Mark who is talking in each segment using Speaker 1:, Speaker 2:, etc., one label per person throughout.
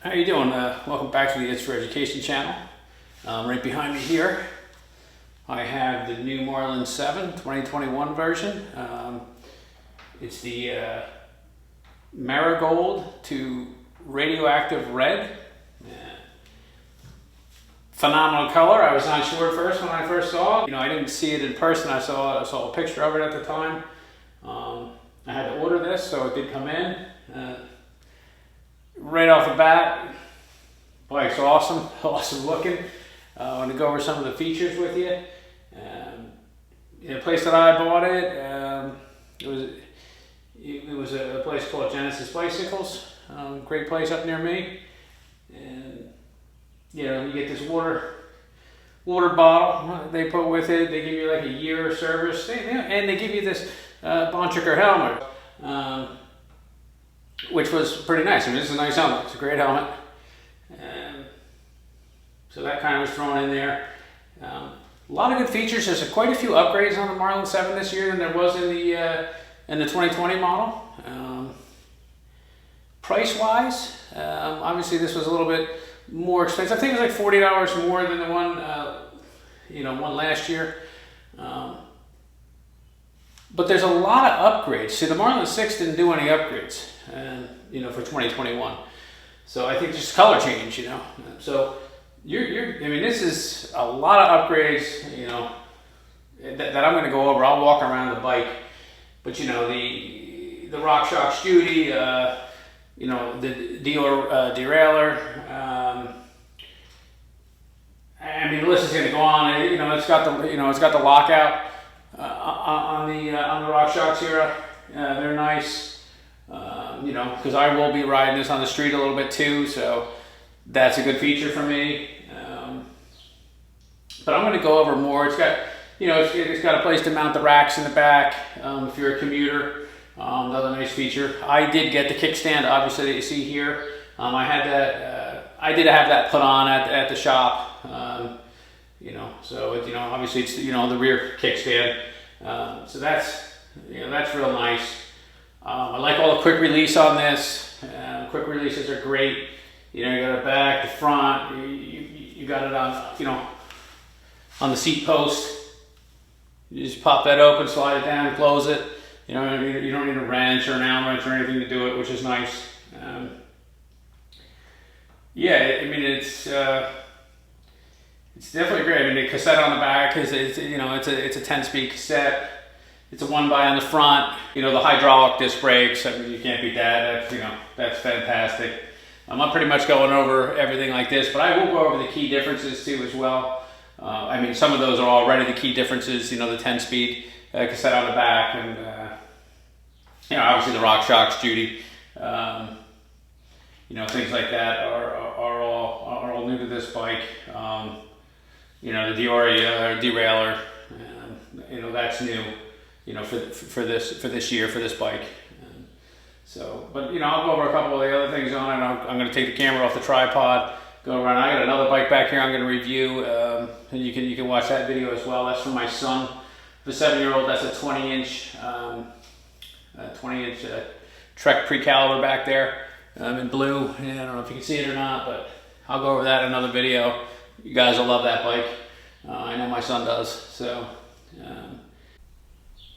Speaker 1: How you doing? Welcome back to the It's for Education channel. Right behind me here, I have the new Marlin 7 2021 version. It's the marigold to radioactive red. Phenomenal color. I was not sure at first when I first saw it. I didn't see it in person. I saw a picture of it at the time. I had to order this, so it did come in. Right off the bat, bike's awesome, awesome looking. I want to go over some of the features with you. The place that I bought it was a place called Genesis Bicycles. Great place up near me. And you get this water bottle they put with it. They give you like a year service, and they give you this Bontrager helmet. Which was pretty nice. I mean, this is a nice helmet. It's a great helmet. So that kind of was thrown in there. A lot of good features. There's quite a few upgrades on the Marlin 7 this year than there was in the 2020 model. Price-wise, obviously this was a little bit more expensive. I think it was like $40 more than the one last year. But there's a lot of upgrades. See, the Marlin 6 didn't do any upgrades, for 2021. So I think just color change, So this is a lot of upgrades, that I'm going to go over. I'll walk around the bike, but the RockShox Judy, the Dior derailleur. The list is going to go on. It's got the lockout on the RockShox here. They're nice. Because I will be riding this on the street a little bit too, so that's a good feature for me. But I'm going to go over more. It's got, it's got a place to mount the racks in the back if you're a commuter. Another nice feature. I did get the kickstand, obviously, that you see here. I had that. I did have that put on at the shop. So it, obviously it's the rear kickstand. So that's real nice. I like all the quick release on this. Quick releases are great. You got it back, the front. You got it on the seat post. You just pop that open, slide it down, close it. You don't need a wrench or an Allen wrench or anything to do it, which is nice. It's definitely great. The cassette on the back is it's a 10-speed cassette. It's a 1x on the front. The hydraulic disc brakes. You can't beat that. That's fantastic. I'm pretty much going over everything like this, but I will go over the key differences too as well. Some of those are already the key differences. The 10-speed cassette on the back, and obviously the RockShox Judy. Things like that are all new to this bike. The Dior derailleur. That's new. For this year, for this bike. But I'll go over a couple of the other things on it. I'm going to take the camera off the tripod, go around. I got another bike back here I'm going to review, and you can watch that video as well. That's for my son, the 7-year-old. That's a 20-inch Trek Pre-Caliber back there in blue. I don't know if you can see it or not, but I'll go over that in another video. You guys will love that bike. I know my son does. So.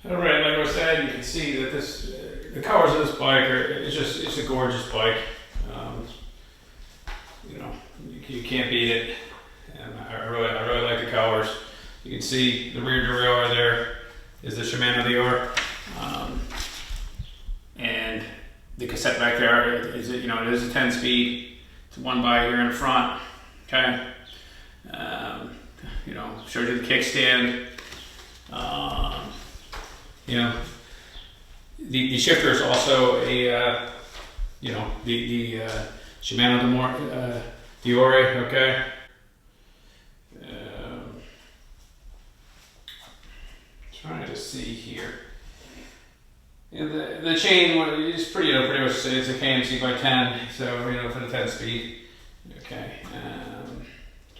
Speaker 1: All right, like I said, you can see that the colors of this bike it's a gorgeous bike. You can't beat it. And I really like the colors. You can see the rear derailleur there is the Shimano Dior, and the cassette back there is it is a 10-speed. It's a 1x here in the front. Okay, shows you the kickstand. The shifter is also a, the Shimano Diore, okay? Trying to see here. The chain is pretty much, it's a KMC by 10, so, for the 10-speed. Okay.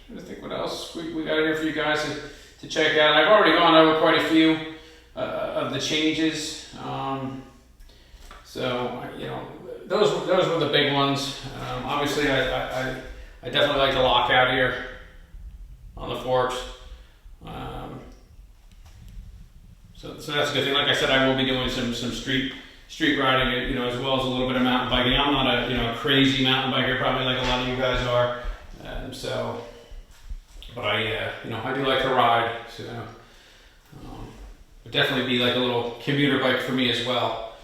Speaker 1: Trying to think what else we got here for you guys to check out. I've already gone over quite a few of the changes. So, those were the big ones. Obviously, I definitely like the lockout here on the forks. So that's a good thing. Like I said, I will be doing some street riding, as well as a little bit of mountain biking. I'm not a crazy mountain biker, probably like a lot of you guys are. But I do like to ride. So it'd definitely be like a little commuter bike for me as well,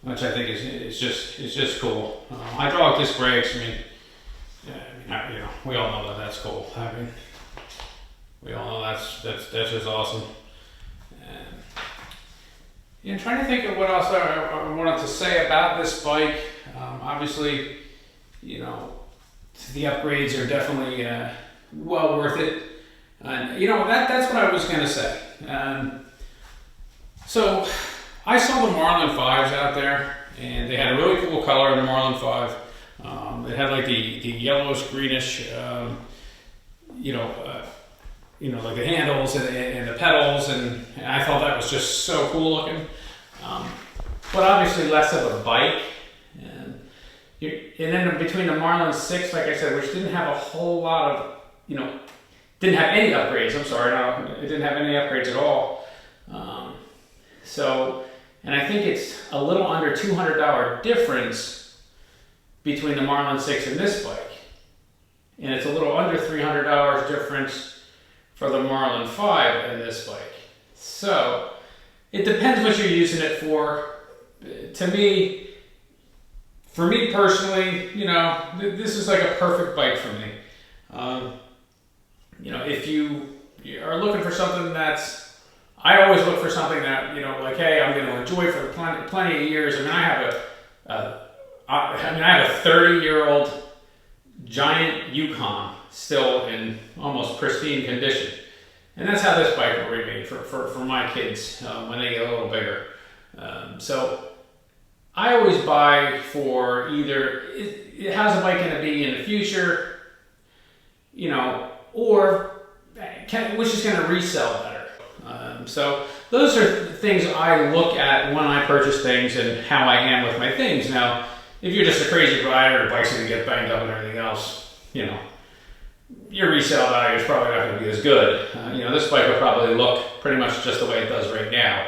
Speaker 1: which I think is just cool. Hydraulic disc brakes. We all know that's cool. We all know that's just awesome. And trying to think of what else I wanted to say about this bike. Obviously, the upgrades are definitely well worth it. And that's what I was going to say. So I saw the Marlin 5s out there, and they had a really cool color in the Marlin 5. It had like the yellowish greenish, like the handles and the pedals, and I thought that was just so cool looking. But obviously less of a bike. And then between the Marlin 6, like I said, which didn't have a whole lot of, didn't have any upgrades. I'm sorry, no, it didn't have any upgrades at all. And I think it's a little under $200 difference between the Marlin 6 and this bike. And it's a little under $300 difference for the Marlin 5 and this bike. So it depends what you're using it for. For me personally, this is like a perfect bike for me. If you are looking for something I always look for something that, like, hey, I'm going to enjoy for plenty of years. I have a 30-year-old giant Yukon still in almost pristine condition. And that's how this bike will remain for my kids when they get a little bigger. So I always buy for either how's the bike going to be in the future, or which is going to resell better. So those are the things I look at when I purchase things and how I am with my things. Now, if you're just a crazy rider, the bike's going to get banged up and everything else, your resale value is probably not going to be as good. This bike will probably look pretty much just the way it does right now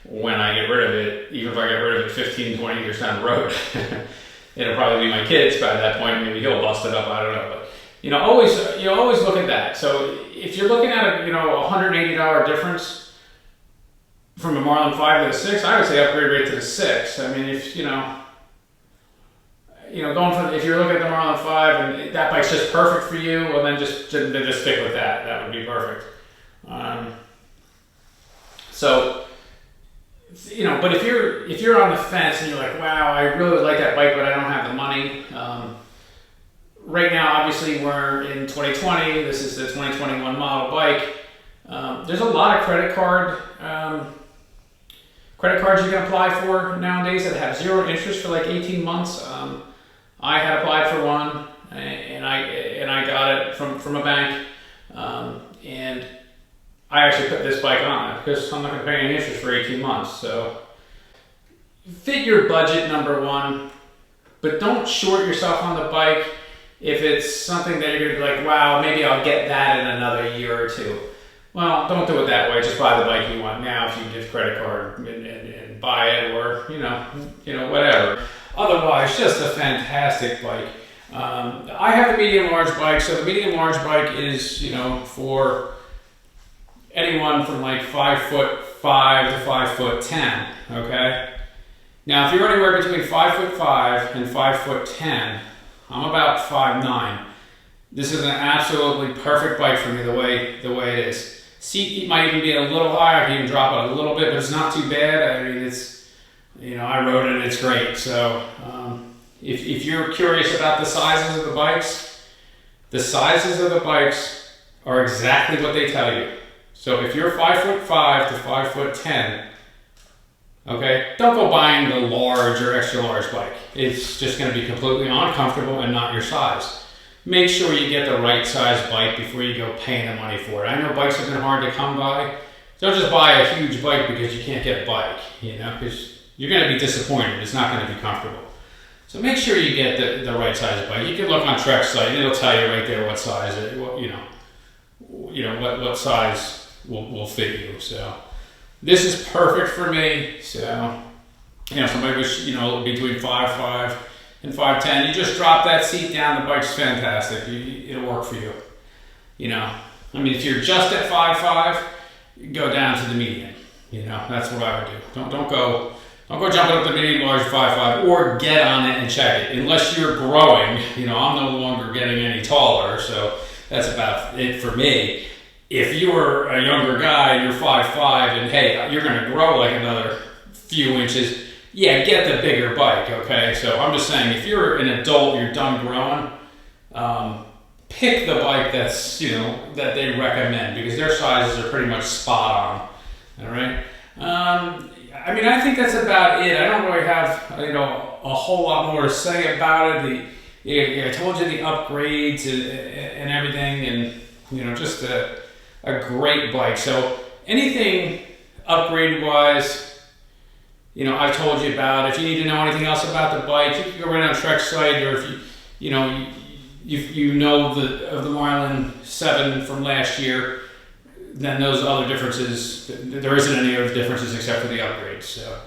Speaker 1: when I get rid of it, even if I get rid of it 15, 20 years down the road. It'll probably be my kids by that point. Maybe he'll bust it up, I don't know. But, always look at that. So if you're looking at a $180 difference from a Marlin 5 to the 6, I would say upgrade rate to the 6. If if you're looking at the Marlin 5 and that bike's just perfect for you, well then just stick with that. That would be perfect. But if you're on the fence and you're like, wow, I really would like that bike, but I don't have the money. Right now, obviously, we're in 2020. This is the 2021 model bike. There's a lot of credit cards you can apply for nowadays that have zero interest for like 18 months. I had applied for one, and I got it from a bank, and I actually put this bike on it because I'm not going to pay any interest for 18 months. So fit your budget, number one, but don't short yourself on the bike if it's something that you're going to be like, wow, maybe I'll get that in another year or two. Well, don't do it that way. Just buy the bike you want now if you get credit card and buy it, or whatever. Otherwise, just a fantastic bike. I have the medium large bike, so the medium large bike is for anyone from like 5'5" to 5'10". Okay. Now, if you're anywhere between 5'5" and 5'10", I'm about 5'9". This is an absolutely perfect bike for me the way it is. Seat might even be a little higher. I can even drop it a little bit, but it's not too bad. It's, I rode it, it's great. So if you're curious about the sizes of the bikes are exactly what they tell you. So if you're 5'5" to 5'10", okay, don't go buying the large or extra large bike. It's just going to be completely uncomfortable and not your size. Make sure you get the right size bike before you go paying the money for it. I know bikes have been hard to come by. Don't just buy a huge bike because you can't get a bike, because you're going to be disappointed. It's not going to be comfortable. So make sure you get the right size bike. You can look on Trek's site and it'll tell you right there what size what size will fit you. So this is perfect for me. So somebody was between 5'5" and 5'10". You just drop that seat down. The bike's fantastic. It'll work for you. If you're just at 5'5", go down to the medium. That's what I would do. Don't go jumping up the medium large 5'5", or get on it and check it. Unless you're growing, I'm no longer getting any taller, so that's about it for me. If you're a younger guy and you're 5'5", and hey, you're going to grow like another few inches, yeah, get the bigger bike, okay? So I'm just saying, if you're an adult, you're done growing, pick the bike that's, that they recommend, because their sizes are pretty much spot on, all right? I think that's about it. I don't really have, a whole lot more to say about it. I told you the upgrades and everything, and, just a great bike. So anything upgrade-wise, I've told you about. If you need to know anything else about the bike, you can go right on Trek's site, or if you know of the Marlin 7 from last year, then those other differences, there isn't any other differences except for the upgrades. So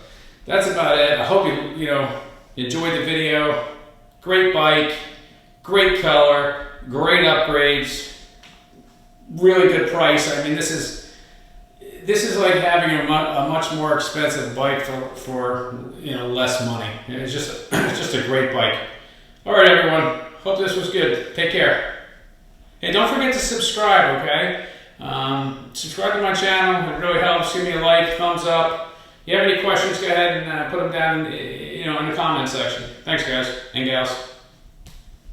Speaker 1: that's about it. I hope you enjoyed the video. Great bike, great color, great upgrades, really good price. This is like having a much more expensive bike for less money. It's just a great bike. All right, everyone. Hope this was good. Take care. Hey, don't forget to subscribe, okay? Subscribe to my channel. It really helps. Give me a like, thumbs up. If you have any questions, go ahead and put them down in the comment section. Thanks, guys and gals.